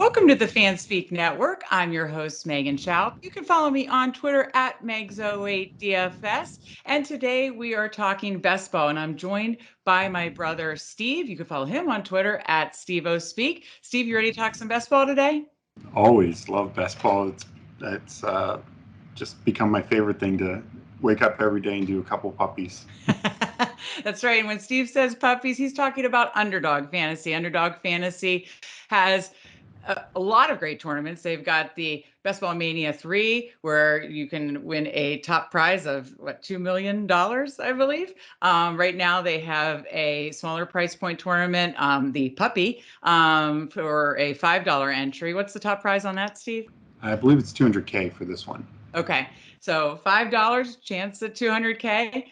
Welcome to the Fanspeak Network. I'm your host, Megan Shoup. You can follow me on Twitter at Megs08DFS. And today we are talking best ball, and I'm joined by my brother, Steve. You can follow him on Twitter at SteveOSpeak. Steve, you ready to talk some best ball today? Always love best ball. It's just become my favorite thing to wake up every day and do a couple puppies. That's right. And when Steve says puppies, he's talking about Underdog Fantasy. Underdog Fantasy has a lot of great tournaments. They've got the Best Ball Mania 3, where you can win a top prize of $2 million, I believe. Right now, they have a smaller price point tournament, the Puppy, for a $5 entry. What's the top prize on that, Steve? I believe it's 200K for this one. Okay, so $5, chance at 200K.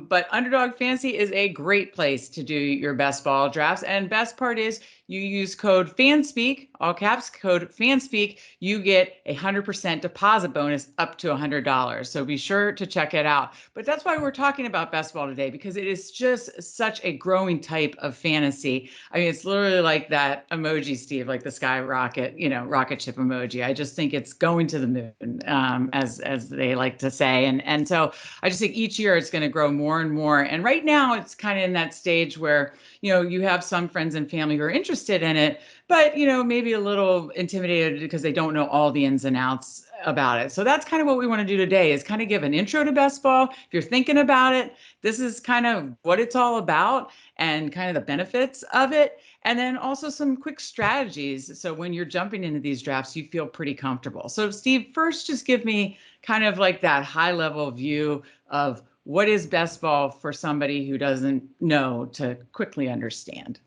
But Underdog Fantasy is a great place to do your best ball drafts. And best part is you use code FANSPEAK, all caps, code FANSPEAK, you get 100% deposit bonus up to $100. So be sure to check it out. But that's why we're talking about best ball today, because it is just such a growing type of fantasy. I mean, it's literally like that emoji, Steve, like the skyrocket, rocket ship emoji. I just think it's going to the moon, as they like to say. And so I just think each year it's going to grow more and more. And right now it's kind of in that stage where, you have some friends and family who are interested in it, but, maybe a little intimidated because they don't know all the ins and outs about it. So that's kind of what we want to do today, is kind of give an intro to best ball. If you're thinking about it, this is kind of what it's all about and kind of the benefits of it. And then also some quick strategies, so when you're jumping into these drafts, you feel pretty comfortable. So Steve, first, just give me kind of like that high level view of what is best ball for somebody who doesn't know, to quickly understand.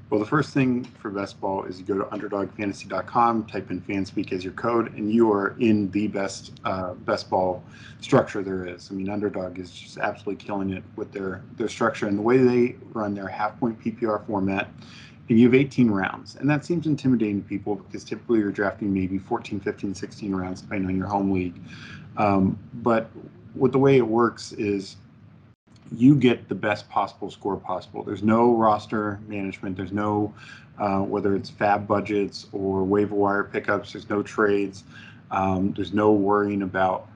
Well, the first thing for best ball is you go to underdogfantasy.com, type in Fanspeak as your code, and you are in the best ball structure there is. I mean, Underdog is just absolutely killing it with their structure and the way they run their half-point PPR format. And you have 18 rounds, and that seems intimidating to people because typically you're drafting maybe 14, 15, 16 rounds depending on your home league. But with the way it works is you get the best possible score possible. There's no roster management. There's no, whether it's fab budgets or waiver wire pickups, there's no trades. There's no worrying about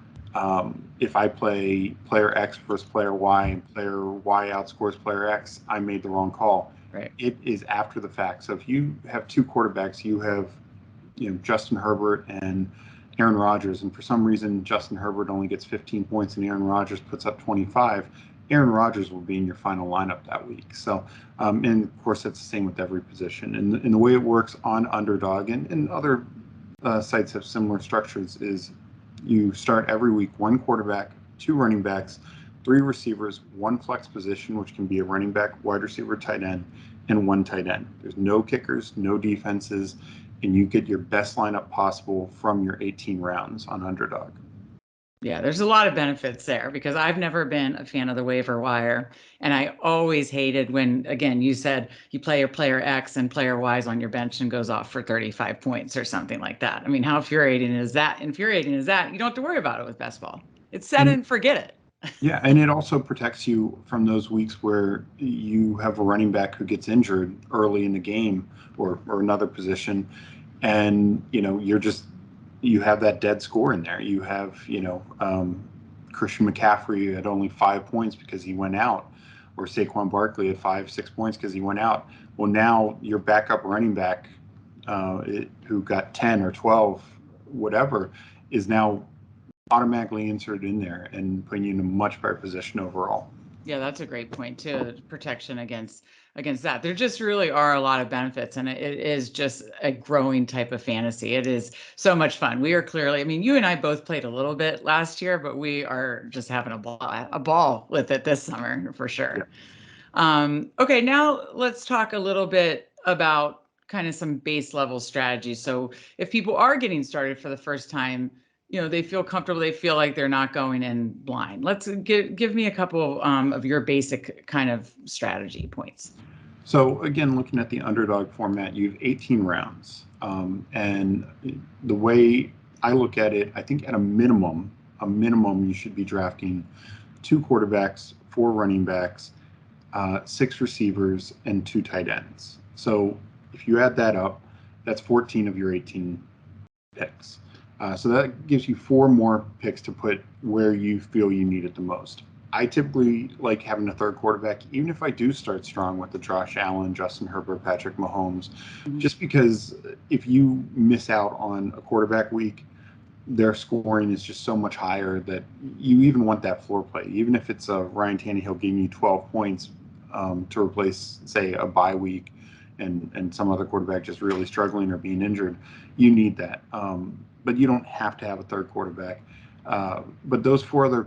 if I play player X versus player Y and player Y outscores player X, I made the wrong call. Right. It is after the fact. So if you have two quarterbacks, you have Justin Herbert and Aaron Rodgers, and for some reason Justin Herbert only gets 15 points and Aaron Rodgers puts up 25, Aaron Rodgers will be in your final lineup that week. So, and of course that's the same with every position. And the way it works on Underdog and other sites have similar structures is you start every week one quarterback, two running backs, three receivers, one flex position, which can be a running back, wide receiver, tight end, and one tight end. There's no kickers, no defenses, and you get your best lineup possible from your 18 rounds on Underdog. Yeah, there's a lot of benefits there because I've never been a fan of the waiver wire. And I always hated when, again, you said you play your player X and player Y is on your bench and goes off for 35 points or something like that. I mean, how infuriating is that? You don't have to worry about it with best ball. It's set and forget it. Yeah, and it also protects you from those weeks where you have a running back who gets injured early in the game or another position, and you have that dead score in there. You have Christian McCaffrey at only 5 points because he went out, or Saquon Barkley at 5-6 points because he went out. Well, now your backup running back who got 10 or 12, whatever, is now automatically inserted in there and putting you in a much better position overall. Yeah, that's a great point too. Protection against that. There just really are a lot of benefits, and it is just a growing type of fantasy. It is so much fun. We are clearly, I mean, you and I both played a little bit last year, but we are just having a ball with it this summer for sure. Yeah. Okay, now let's talk a little bit about kind of some base level strategies. So if people are getting started for the first time, they feel comfortable, they feel like they're not going in blind. Let's give me a couple of your basic kind of strategy points. So again, looking at the Underdog format, you have 18 rounds. And the way I look at it, I think at a minimum, you should be drafting 2 quarterbacks, 4 running backs, 6 receivers, and 2 tight ends. So if you add that up, That's 14 of your 18 picks. So that gives you 4 more picks to put where you feel you need it the most. I typically like having a third quarterback, even if I do start strong with the Josh Allen, Justin Herbert, Patrick Mahomes, just because if you miss out on a quarterback week, their scoring is just so much higher that you even want that floor play. Even if it's a Ryan Tannehill giving you 12 points to replace, say, a bye week and some other quarterback just really struggling or being injured, you need that. But you don't have to have a third quarterback. But those 4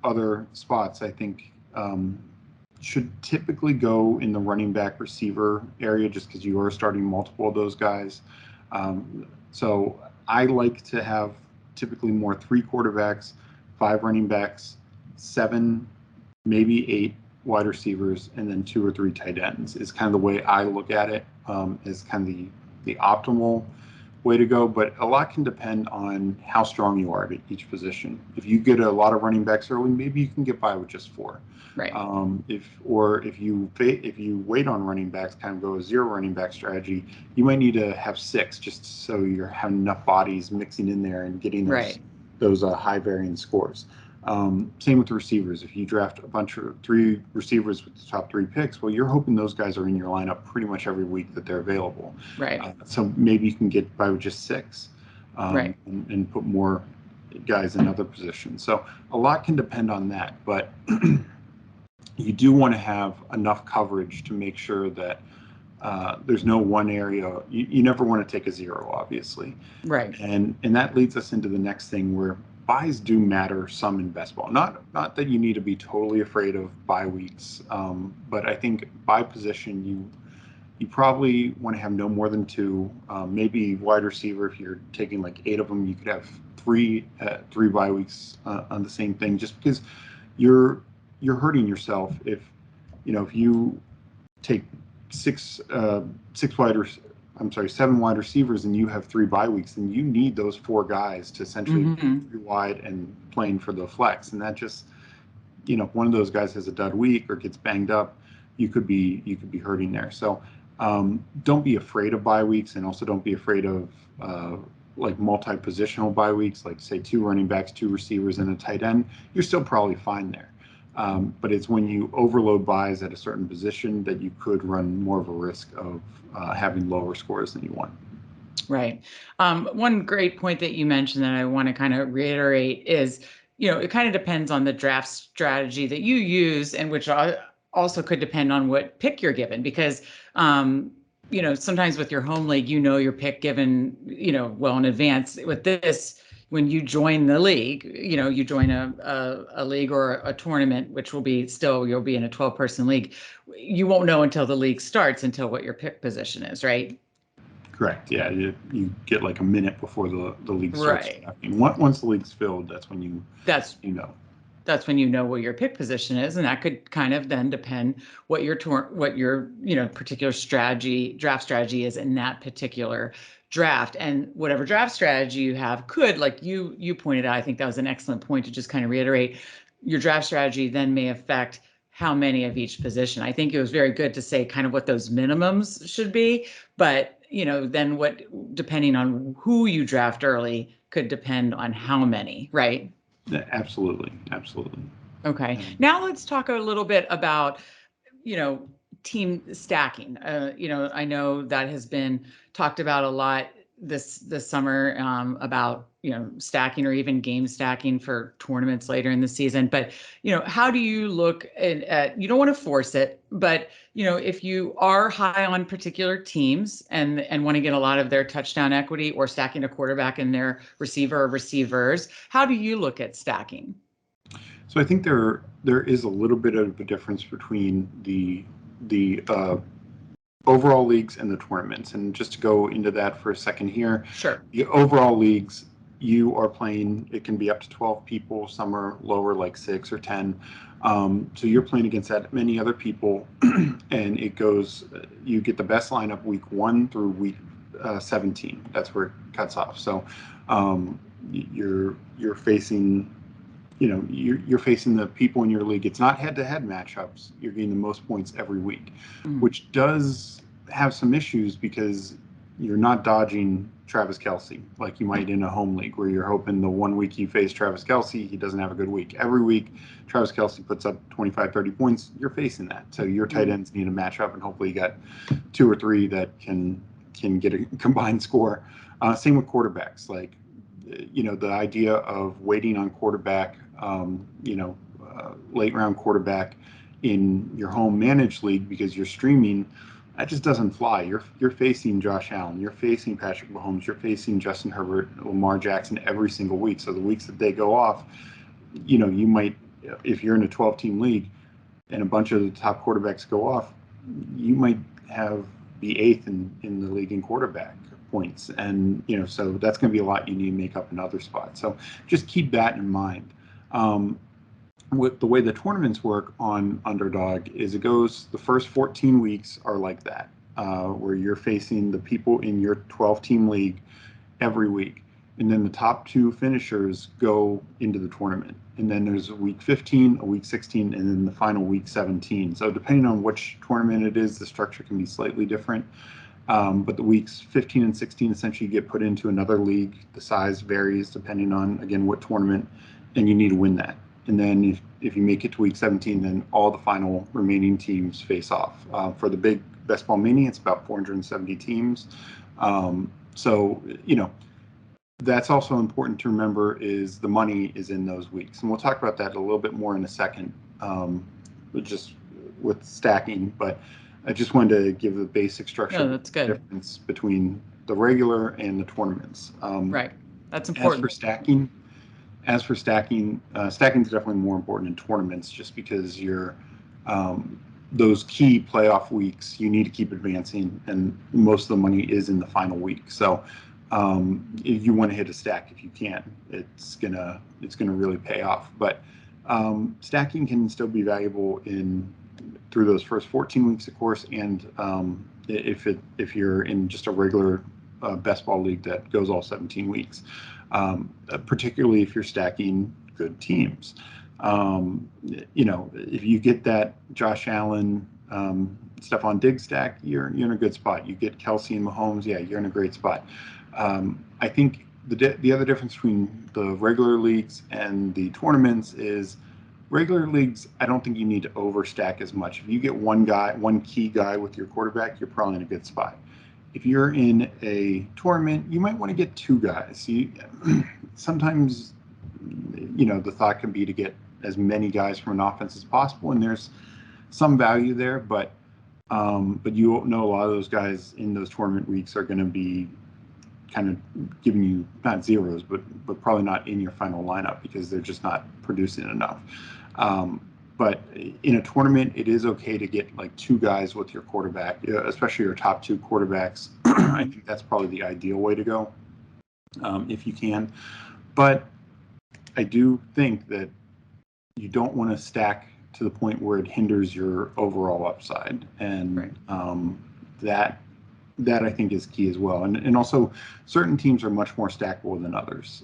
other spots, I think, should typically go in the running back receiver area just because you are starting multiple of those guys. So I like to have typically more 3 quarterbacks, 5 running backs, 7, maybe 8 wide receivers, and then 2 or 3 tight ends is kind of the way I look at it, is kind of the optimal way to go. But a lot can depend on how strong you are at each position. If you get a lot of running backs early, maybe you can get by with just 4. Right. If you wait on running backs, kind of go a 0 running back strategy, you might need to have 6 just so you're having enough bodies mixing in there and getting those high variance scores. Same with the receivers. If you draft a bunch of 3 receivers with the top 3 picks, well, you're hoping those guys are in your lineup pretty much every week that they're available. Right. So maybe you can get by with just 6, and put more guys in other positions. So a lot can depend on that, but you do want to have enough coverage to make sure that there's no one area. You never want to take a 0, obviously. Right. And that leads us into the next thing where buys do matter some in best ball. Not that you need to be totally afraid of bye weeks, but I think by position you probably want to have no more than 2. Maybe wide receiver, if you're taking like 8 of them, you could have 3 bye weeks on the same thing, just because you're hurting yourself if you take 7 wide receivers and you have 3 bye weeks, and you need those 4 guys to essentially be 3 wide and playing for the flex. And that just, if one of those guys has a dud week or gets banged up, you could be hurting there. So don't be afraid of bye weeks, and also don't be afraid of like multi-positional bye weeks, like say 2 running backs, 2 receivers, and a tight end. You're still probably fine there. But it's when you overload buys at a certain position that you could run more of a risk of having lower scores than you want. Right. One great point that you mentioned that I want to kind of reiterate is, it kind of depends on the draft strategy that you use, and which also could depend on what pick you're given, because sometimes with your home league, your pick given, well in advance. With this, when you join the league, you join a league or a tournament, which will be you'll be in a 12-person league. You won't know until the league starts until what your pick position is, right? Correct. Yeah, you get like a minute before the league starts. Right. Once the league's filled, that's when you know. That's when you know what your pick position is, and that could kind of then depend what your particular draft strategy is in that particular draft. And whatever draft strategy you have could, like you pointed out, I think that was an excellent point to just kind of reiterate, your draft strategy then may affect how many of each position. I think it was very good to say kind of what those minimums should be, but then what, depending on who you draft early, could depend on how many, right? Yeah, absolutely. Okay. Now let's talk a little bit about, team stacking. I know that has been talked about a lot this summer, about, stacking or even game stacking for tournaments later in the season. But, how do you look at, you don't want to force it, but, if you are high on particular teams and want to get a lot of their touchdown equity, or stacking a quarterback and their receiver or receivers, how do you look at stacking? So I think there is a little bit of a difference between the overall leagues and the tournaments. And just to go into that for a second here, Sure. The overall leagues, you are playing, it can be up to 12 people, some are lower, like 6 or 10. So you're playing against that many other people, and you get the best lineup week 1 through week 17. That's where it cuts off. So you're facing you're facing the people in your league. It's not head-to-head matchups. You're getting the most points every week, which does have some issues because you're not dodging Travis Kelce like you might in a home league where you're hoping the 1 week you face Travis Kelce, he doesn't have a good week. Every week, Travis Kelce puts up 25, 30 points. You're facing that. So your tight ends need a matchup, and hopefully you got 2 or 3 that can get a combined score. Same with quarterbacks. Like, the idea of waiting on quarterback, late round quarterback in your home managed league because you're streaming, that just doesn't fly. You're facing Josh Allen, you're facing Patrick Mahomes, you're facing Justin Herbert, Lamar Jackson every single week. So the weeks that they go off, you might, if you're in a 12-team league and a bunch of the top quarterbacks go off, you might be 8th in the league in quarterback points. And, so that's going to be a lot you need to make up in other spots. So just keep that in mind. With the way the tournaments work on Underdog is the first 14 weeks are like that, where you're facing the people in your 12-team league every week. And then the top 2 finishers go into the tournament. And then there's a week 15, a week 16, and then the final week 17. So depending on which tournament it is, the structure can be slightly different. But the weeks 15 and 16 essentially get put into another league. The size varies depending on, again, what tournament, and you need to win that. And then if you make it to week 17, then all the final remaining teams face off. For the big Best Ball Mini, it's about 470 teams. So, that's also important to remember is the money is in those weeks. And we'll talk about that a little bit more in a second, just with stacking. But I just wanted to give the basic structure that's good. difference between the regular and the tournaments. Right. That's important. As for stacking, stacking is definitely more important in tournaments just because those key playoff weeks, you need to keep advancing, and most of the money is in the final week. So if you want to hit a stack, if you can, it's gonna really pay off. But stacking can still be valuable through those first 14 weeks, of course, and if you're in just a regular best ball league that goes all 17 weeks, particularly if you're stacking good teams. If you get that Josh Allen, Stephon Diggs stack, you're in a good spot. You get Kelce and Mahomes, you're in a great spot. I think the other difference between the regular leagues and the tournaments is regular leagues, I don't think you need to overstack as much. If you get one key guy with your quarterback, you're probably in a good spot. If you're in a tournament, you might want to get 2 guys. Sometimes, the thought can be to get as many guys from an offense as possible, and there's some value there, but you know a lot of those guys in those tournament weeks are going to be kind of giving you not zeros, but probably not in your final lineup because they're just not producing enough. But in a tournament, it is okay to get like 2 guys with your quarterback, especially your top 2 quarterbacks. I think that's probably the ideal way to go, if you can. But I do think that you don't want to stack to the point where it hinders your overall upside, and that I think is key as well. And also, certain teams are much more stackable than others.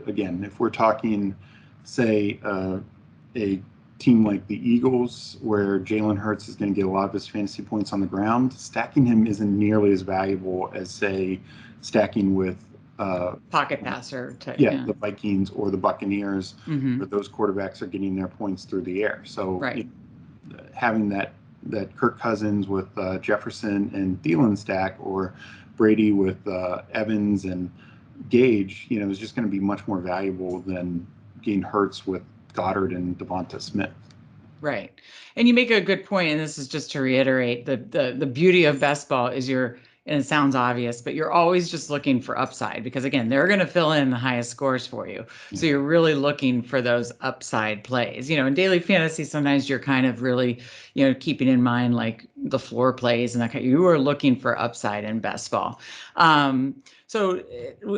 Again, if we're talking, say, a team like the Eagles, where Jalen Hurts is going to get a lot of his fantasy points on the ground, stacking him isn't nearly as valuable as, say, stacking with pocket passer type. The Vikings or the Buccaneers, where those quarterbacks are getting their points through the air. So having that Kirk Cousins with Jefferson and Thielen stack, or Brady with Evans and Gage, is just going to be much more valuable than getting Hurts with Goddard and Devonta Smith. Right. And you make a good point, and this is just to reiterate, the beauty of best ball is and it sounds obvious, but you're always just looking for upside, because again, they're going to fill in the highest scores for you. So you're really looking for those upside plays. In daily fantasy, sometimes you're kind of really, keeping in mind like the floor plays and that kind of, you are looking for upside in best ball. So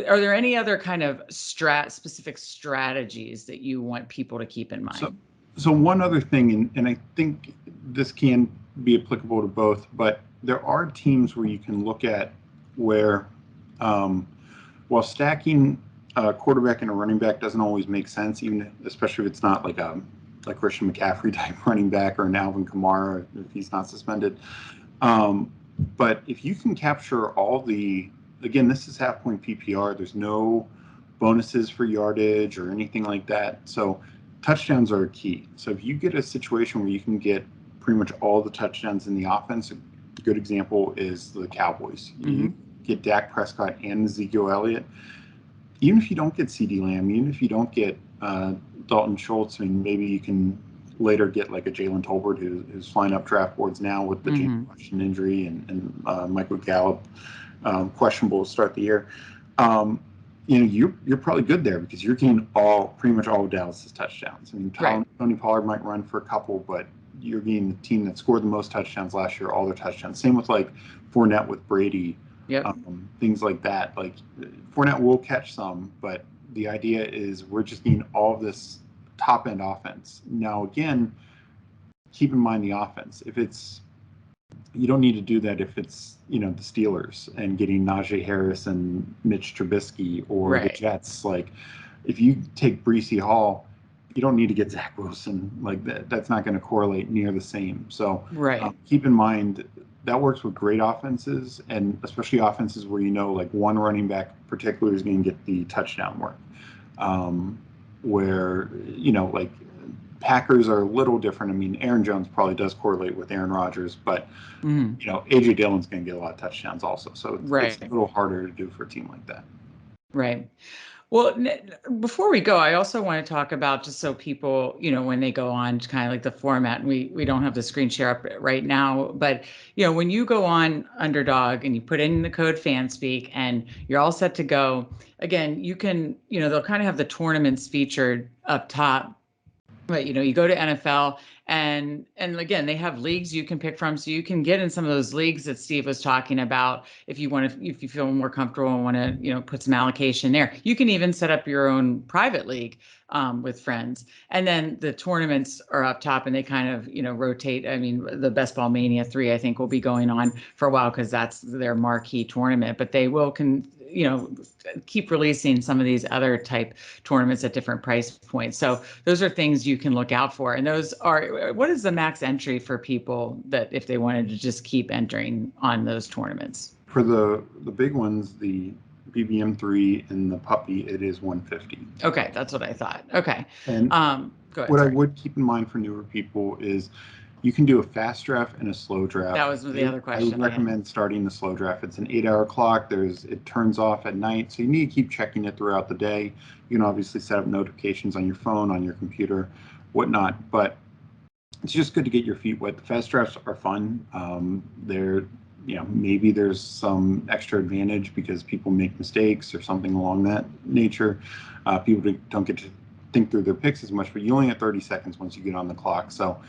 are there any other kind of specific strategies that you want people to keep in mind? So one other thing, and I think this can be applicable to both, but there are teams where you can look at where, while stacking a quarterback and a running back doesn't always make sense, especially if it's not like Christian McCaffrey type running back or an Alvin Kamara if he's not suspended. But if you can capture all the, again, this is half point PPR. There's no bonuses for yardage or anything like that. So touchdowns are key. So if you get a situation where you can get pretty much all the touchdowns in the offense, a good example is the Cowboys. You get Dak Prescott and Ezekiel Elliott. Even if you don't get CeeDee Lamb, even if you don't get Dalton Schultz, I mean, maybe you can later get like a Jalen Tolbert who's flying up draft boards now with the James Washington injury and Michael Gallup questionable to start the year. You're probably good there because you're getting pretty much all of Dallas's touchdowns. I mean, Tony Pollard might run for a couple, but you're getting the team that scored the most touchdowns last year, all their touchdowns. Same with like Fournette with Brady. Things like that. Like Fournette will catch some, but the idea is we're just getting all of this top end offense. Now, again, keep in mind the offense. You don't need to do that if it's, the Steelers and getting Najee Harris and Mitch Trubisky or the Jets. Like if you take Breece Hall, you don't need to get Zach Wilson. Like that's not going to correlate near the same. So keep in mind that works with great offenses, and especially offenses where like one running back particularly is going to get the touchdown work. Where like Packers are a little different. I mean, Aaron Jones probably does correlate with Aaron Rodgers, but AJ Dillon's going to get a lot of touchdowns also. So it's a little harder to do for a team like that. Right. Well, before we go, I also want to talk about, just so people, when they go on, kind of like the format, and we don't have the screen share up right now, but, when you go on Underdog and you put in the code Fanspeak and you're all set to go, again, you can, they'll kind of have the tournaments featured up top. But you go to NFL and again, they have leagues you can pick from, so you can get in some of those leagues that Steve was talking about. If you feel more comfortable and want to put some allocation there, you can even set up your own private league with friends. And then the tournaments are up top, and they kind of rotate. I mean, the Best Ball Mania 3 I think will be going on for a while because that's their marquee tournament. But they will keep releasing some of these other type tournaments at different price points. So those are things you can look out for. And those are, what is the max entry for people that if they wanted to just keep entering on those tournaments? For the big ones, the BBM3 and the puppy, it is 150. Okay, that's what I thought. Okay. And go ahead, what I would keep in mind for newer people is you can do a fast draft and a slow draft. That was the other question. I would recommend starting the slow draft. It's an 8-hour clock. It turns off at night, so you need to keep checking it throughout the day. You can obviously set up notifications on your phone, on your computer, whatnot. But it's just good to get your feet wet. The fast drafts are fun. Maybe there's some extra advantage because people make mistakes or something along that nature. People don't get to think through their picks as much, but you only have 30 seconds once you get on the clock. So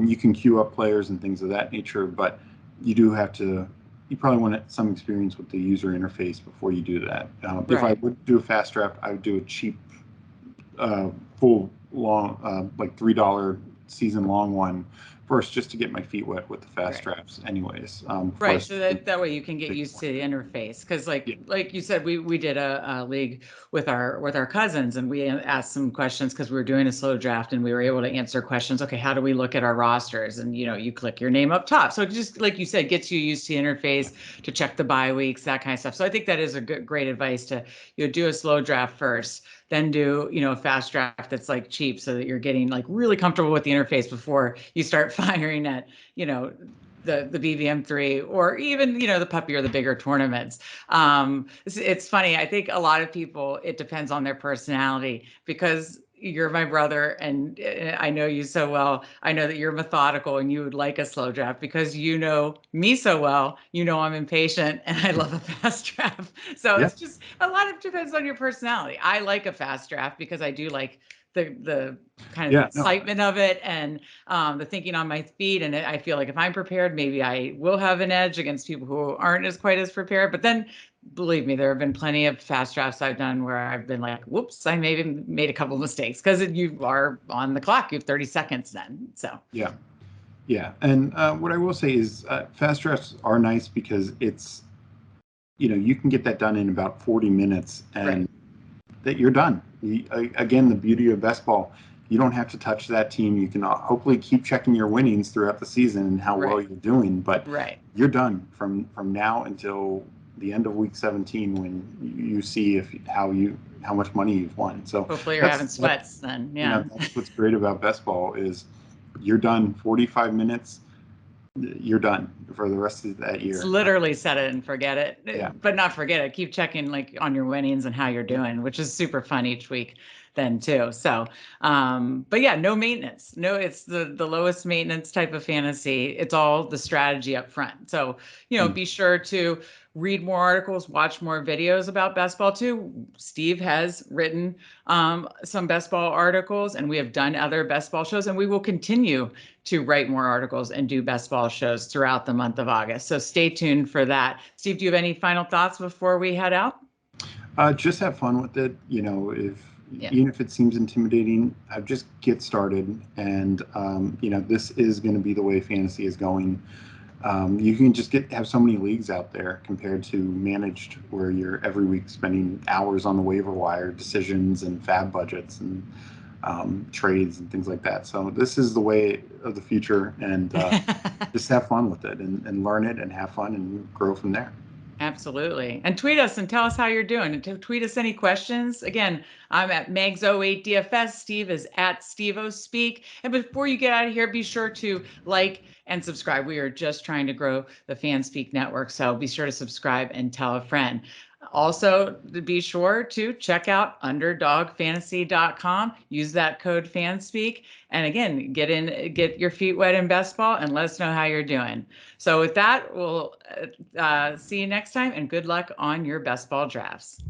you can queue up players and things of that nature, but you probably want some experience with the user interface before you do that. If I would do a fast draft, I would do a cheap, full, long, like $3 season long one first, just to get my feet wet with the fast drafts anyways. So that way you can get used to the interface, because like you said, we did a league with our cousins, and we asked some questions because we were doing a slow draft, and we were able to answer questions. Okay, how do we look at our rosters? And you click your name up top, so it just, like you said, gets you used to the interface, to check the bye weeks, that kind of stuff. So I think that is a great advice to do a slow draft first, then do a fast draft that's like cheap, so that you're getting like really comfortable with the interface before you start firing at the BBM3 or even the puppy or the bigger tournaments. It's funny. I think a lot of people, it depends on their personality, because you're my brother and I know you so well. I know that you're methodical and you would like a slow draft because you know me so well. I'm impatient and I love a fast draft. So it's just a lot of depends on your personality. I like a fast draft because I do like the kind of excitement of it and the thinking on my feet. And I feel like if I'm prepared, maybe I will have an edge against people who aren't quite as prepared. But then, believe me, there have been plenty of fast drafts I've done where I've been like, whoops, I maybe made a couple of mistakes, because you are on the clock. You have 30 seconds then. So yeah. And what I will say is fast drafts are nice because it's, you can get that done in about 40 minutes and that you're done. Again, the beauty of best ball, you don't have to touch that team. You can hopefully keep checking your winnings throughout the season and how well Right. you're doing, but Right. you're done from now until the end of week 17 when you see how much money you've won. So Hopefully you're having that sweats then. Yeah. that's what's great about best ball is you're done 45 minutes, you're done for the rest of that It's year. literally set it and forget Yeah. it, but not forget it. Keep checking like on your winnings and how you're Yep. doing, which is super fun each week then too. So, but yeah, no maintenance. No, it's the lowest maintenance type of fantasy. It's all the strategy up front. So, Mm. be sure to read more articles, watch more videos about best ball too. Steve has written some best ball articles, and we have done other best ball shows, and we will continue to write more articles and do best ball shows throughout the month of August. So stay tuned for that. Steve, do you have any final thoughts before we head out? Just have fun with it. If Yeah. even if it seems intimidating, just get started. And this is going to be the way fantasy is going. You can just have so many leagues out there compared to managed, where you're every week spending hours on the waiver wire, decisions and fab budgets and trades and things like that. So this is the way of the future, and just have fun with it and learn it and have fun and grow from there. Absolutely. And tweet us and tell us how you're doing. And to tweet us any questions. Again, I'm at Megs08DFS. Steve is at SteveOSpeak. And before you get out of here, be sure to like and subscribe. We are just trying to grow the Fanspeak Network. So be sure to subscribe and tell a friend. Also, be sure to check out UnderdogFantasy.com. Use that code FANSPEAK. And again, get your feet wet in best ball and let us know how you're doing. So with that, we'll see you next time, and good luck on your best ball drafts.